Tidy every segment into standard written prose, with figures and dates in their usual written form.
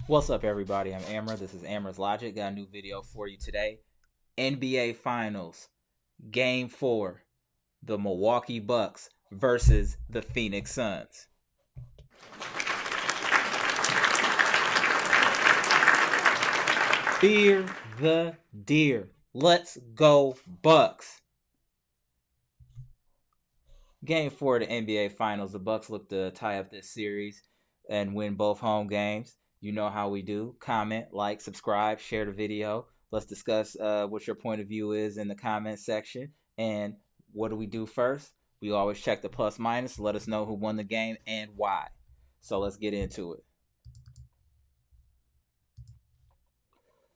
What's up, everybody? I'm Amara. This is Amara's Logic. Got a new video for you today. NBA Finals, Game 4. The Milwaukee Bucks versus the Phoenix Suns. Fear the deer. Let's go, Bucks. Game 4 of the NBA Finals. The Bucks look to tie up this series and win both home games. You know how we do. Comment, like, subscribe, share the video. Let's discuss what your point of view is in the comment section. And what do we do first? We always check the plus minus. Let us know who won the game and why. So let's get into it.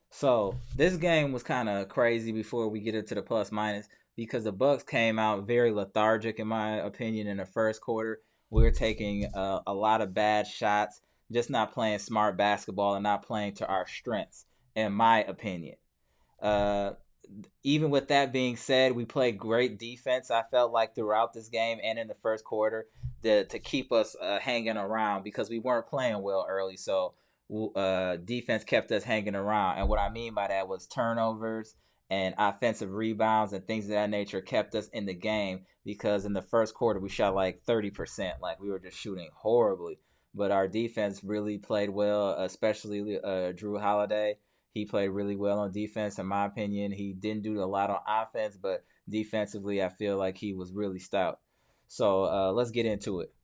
So this game was kind of crazy before we get into the plus minus because the Bucks came out very lethargic, in my opinion, in the first quarter. We were taking a lot of bad shots, just not playing smart basketball and not playing to our strengths, in my opinion. Even with that being said, we played great defense, I felt like, throughout this game and in the first quarter to keep us hanging around because we weren't playing well early. So defense kept us hanging around. And what I mean by that was turnovers and offensive rebounds and things of that nature kept us in the game because in the first quarter we shot like 30%. Like we were just shooting horribly. But our defense really played well, especially Drew Holiday. He played really well on defense, in my opinion. He didn't do a lot on offense, but defensively I feel like he was really stout. So let's get into it.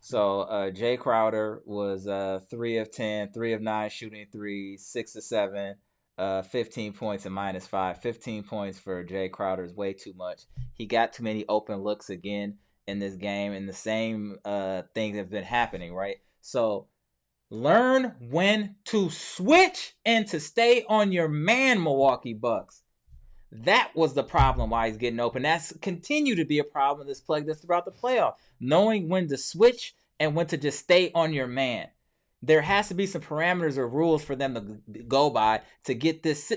So Jay Crowder was 3 of 10, 3 of 9 shooting threes, 6 of 7, 15 points and -5. 15 points for Jay Crowder is way too much. He got too many open looks again in this game, and the same things have been happening, right? So learn when to switch and to stay on your man, Milwaukee Bucks. That was the problem why he's getting open. That's continued to be a problem this throughout the playoff. Knowing when to switch and when to just stay on your man. There has to be some parameters or rules for them to go by to get this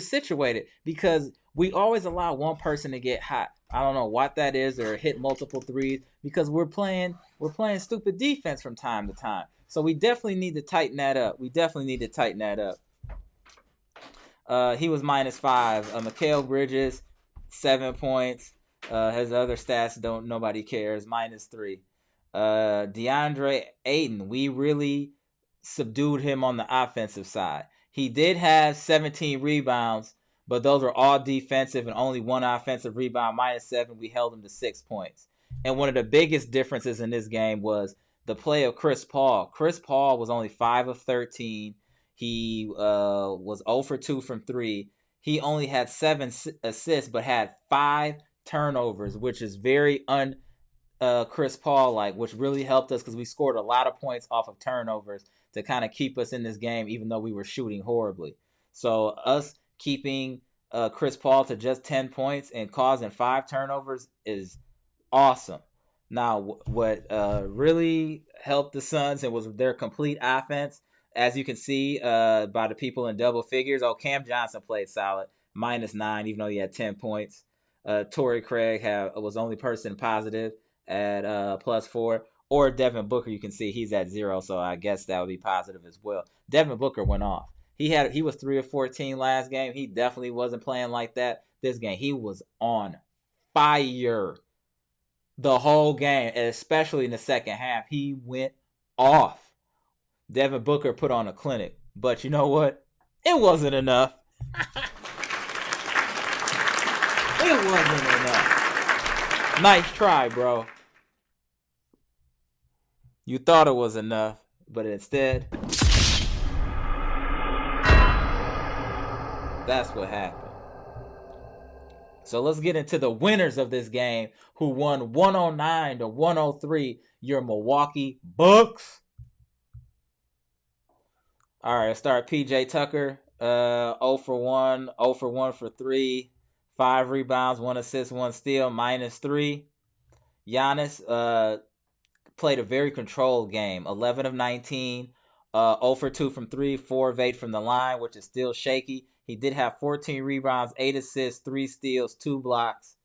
situated because we always allow one person to get hot. I don't know what that is or hit multiple threes because we're playing stupid defense from time to time. So we definitely need to tighten that up. He was -5. Mikal Bridges, 7 points. His other stats nobody cares. -3. DeAndre Ayton, we really subdued him on the offensive side. He did have 17 rebounds, but those were all defensive and only one offensive rebound. -7. We held him to 6 points. And one of the biggest differences in this game was the play of Chris Paul. Chris Paul was only 5 of 13. He was 0 for 2 from 3. He only had 7 assists, but had 5 turnovers, which is very Chris Paul-like, which really helped us because we scored a lot of points off of turnovers to kind of keep us in this game, even though we were shooting horribly. So us keeping Chris Paul to just 10 points and causing 5 turnovers is awesome. Now, what really helped the Suns and was their complete offense, as you can see by the people in double figures. Cam Johnson played solid, -9, even though he had 10 points. Torrey Craig was the only person positive at +4. Or Devin Booker, you can see he's at 0, so I guess that would be positive as well. Devin Booker went off. He was 3 of 14 last game. He definitely wasn't playing like that this game. He was on fire the whole game, and especially in the second half. He went off. Devin Booker put on a clinic, but you know what? It wasn't enough. It wasn't enough. Nice try, bro. You thought it was enough, but instead, that's what happened. So let's get into the winners of this game who won 109-103, your Milwaukee Bucks. All right, let's start PJ Tucker, 0 for 1, 0 for 1 for 3, 5 rebounds, 1 assist, 1 steal, -3. Giannis played a very controlled game, 11 of 19, 0 for 2 from 3, 4 of 8 from the line, which is still shaky. He did have 14 rebounds, 8 assists, 3 steals, 2 blocks,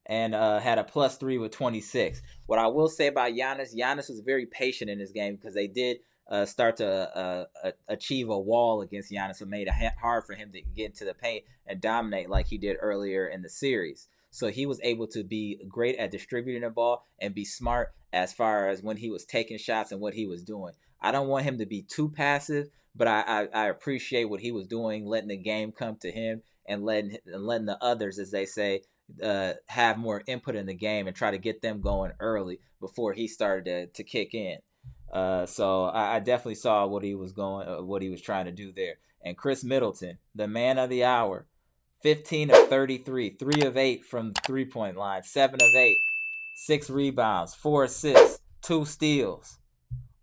and had a +3 with 26. What I will say about Giannis was very patient in this game because they did start to achieve a wall against Giannis, and made it hard for him to get into the paint and dominate like he did earlier in the series. So he was able to be great at distributing the ball and be smart as far as when he was taking shots and what he was doing. I don't want him to be too passive, but I appreciate what he was doing, letting the game come to him and letting the others, as they say, have more input in the game and try to get them going early before he started to kick in. So I definitely saw what he was trying to do there. And Chris Middleton, the man of the hour, 15 of 33, 3 of 8 from the 3-point line, 7 of 8, 6 rebounds, 4 assists, 2 steals,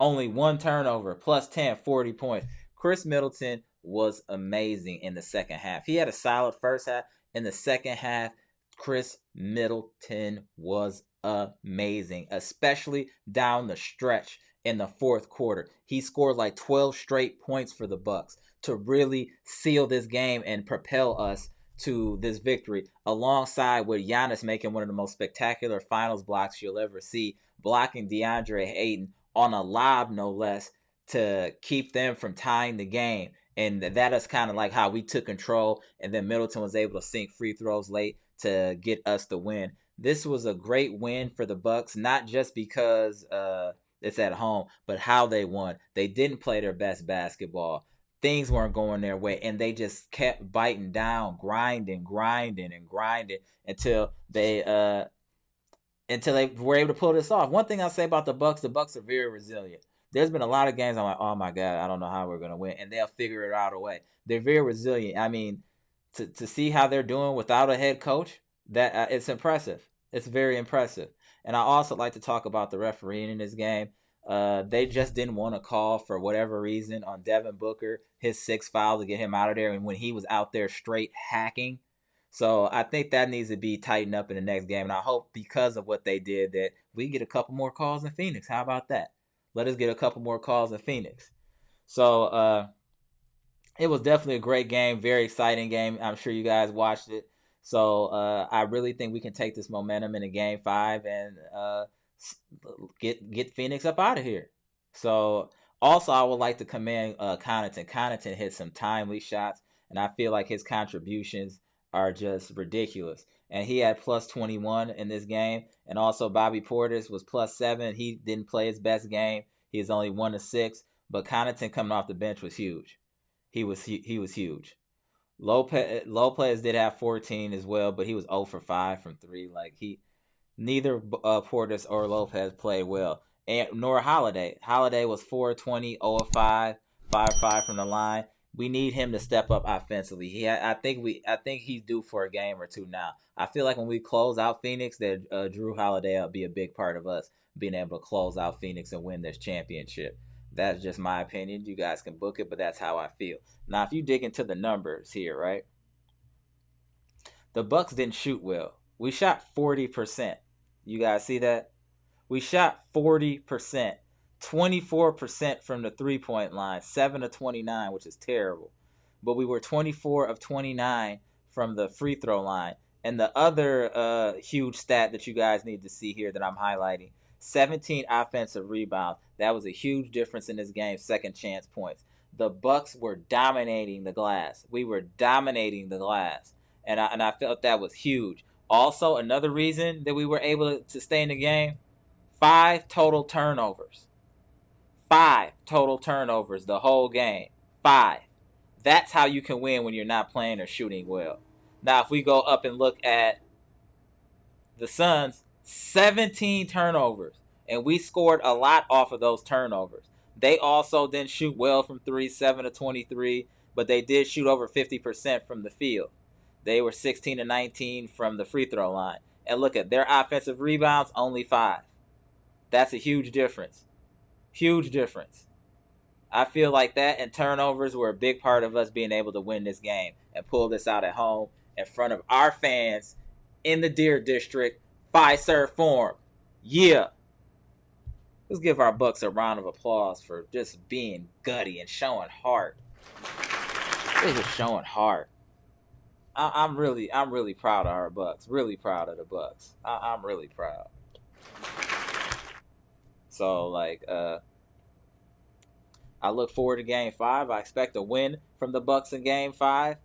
only 1 turnover, plus 10, 40 points. Chris Middleton was amazing in the second half. He had a solid first half. In the second half, Chris Middleton was amazing, especially down the stretch in the fourth quarter. He scored like 12 straight points for the Bucks to really seal this game and propel us to this victory, alongside with Giannis making one of the most spectacular finals blocks you'll ever see, blocking DeAndre Ayton on a lob, no less, to keep them from tying the game. And that is kind of like how we took control, and then Middleton was able to sink free throws late to get us the win. This was a great win for the Bucks, not just because it's at home, but how they won. They didn't play their best basketball. Things weren't going their way, and they just kept biting down, grinding until they were able to pull this off. One thing I'll say about the Bucks are very resilient. There's been a lot of games I'm like, oh my God, I don't know how we're going to win, and they'll figure it out a way. They're very resilient. I mean, to see how they're doing without a head coach, that it's impressive. It's very impressive. And I also like to talk about the refereeing in this game. They just didn't want to call, for whatever reason, on Devin Booker, his 6th foul to get him out of there, and when he was out there straight hacking. So I think that needs to be tightened up in the next game, and I hope because of what they did that we get a couple more calls in Phoenix. How about that? Let us get a couple more calls in Phoenix. So it was definitely a great game, very exciting game. I'm sure you guys watched it. So I really think we can take this momentum into Game 5 and get Phoenix up out of here. So also I would like to commend Connaughton. Connaughton hit some timely shots, and I feel like his contributions are just ridiculous. And he had plus 21 in this game. And also Bobby Portis was plus 7. He didn't play his best game. He was only 1 of 6. But Connaughton coming off the bench was huge. He was huge. Lopez did have 14 as well, but he was 0 for 5 from 3. Like neither Portis or Lopez played well, and nor Holiday. Holiday was 4-20, 0 of 5, 5-5 from the line. We need him to step up offensively. I think he's due for a game or two now. I feel like when we close out Phoenix, that Jrue Holiday will be a big part of us being able to close out Phoenix and win this championship. That's just my opinion. You guys can book it, but that's how I feel. Now, if you dig into the numbers here, right? The Bucks didn't shoot well. We shot 40%. You guys see that? We shot 40%. 24% from the 3-point line, 7 of 29, which is terrible. But we were 24 of 29 from the free throw line. And the other huge stat that you guys need to see here that I'm highlighting, 17 offensive rebounds. That was a huge difference in this game, second chance points. The Bucks were dominating the glass. We were dominating the glass. And I felt that was huge. Also, another reason that we were able to stay in the game, 5 total turnovers. 5 total turnovers the whole game. 5. That's how you can win when you're not playing or shooting well. Now, if we go up and look at the Suns, 17 turnovers. And we scored a lot off of those turnovers. They also didn't shoot well from 3, 7 of 23, but they did shoot over 50% from the field. They were 16 to 19 from the free throw line. And look at their offensive rebounds, only 5. That's a huge difference. Huge difference. I feel like that and turnovers were a big part of us being able to win this game and pull this out at home in front of our fans in the Deer District, Fiserv Forum. Yeah. Let's give our Bucks a round of applause for just being gutty and showing heart. They're just showing heart. I'm really proud of our Bucks. Really proud of the Bucks. I'm really proud. So like I look forward to Game 5. I expect a win from the Bucks in Game 5.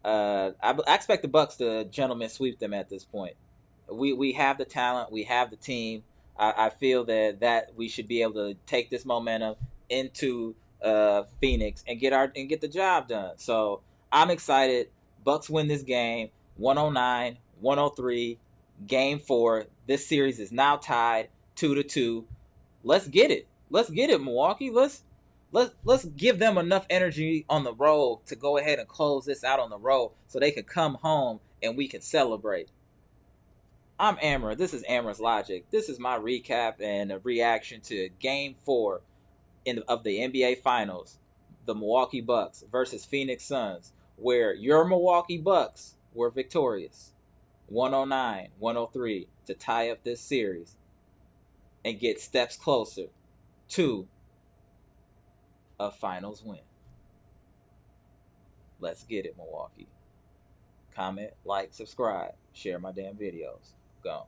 I expect the Bucks to gentleman sweep them at this point. We have the talent, we have the team. I feel that we should be able to take this momentum into Phoenix and get the job done. So I'm excited. Bucks win this game 109-103. Game 4. This series is now tied 2-2. Let's get it. Let's get it, Milwaukee. Let's give them enough energy on the road to go ahead and close this out on the road so they can come home and we can celebrate. I'm Amara. This is Amara's Logic. This is my recap and a reaction to Game 4 of the NBA Finals, the Milwaukee Bucks versus Phoenix Suns, where your Milwaukee Bucks were victorious, 109-103, to tie up this series and get steps closer to a finals win. Let's get it, Milwaukee. Comment, like, subscribe, share my damn videos. Go.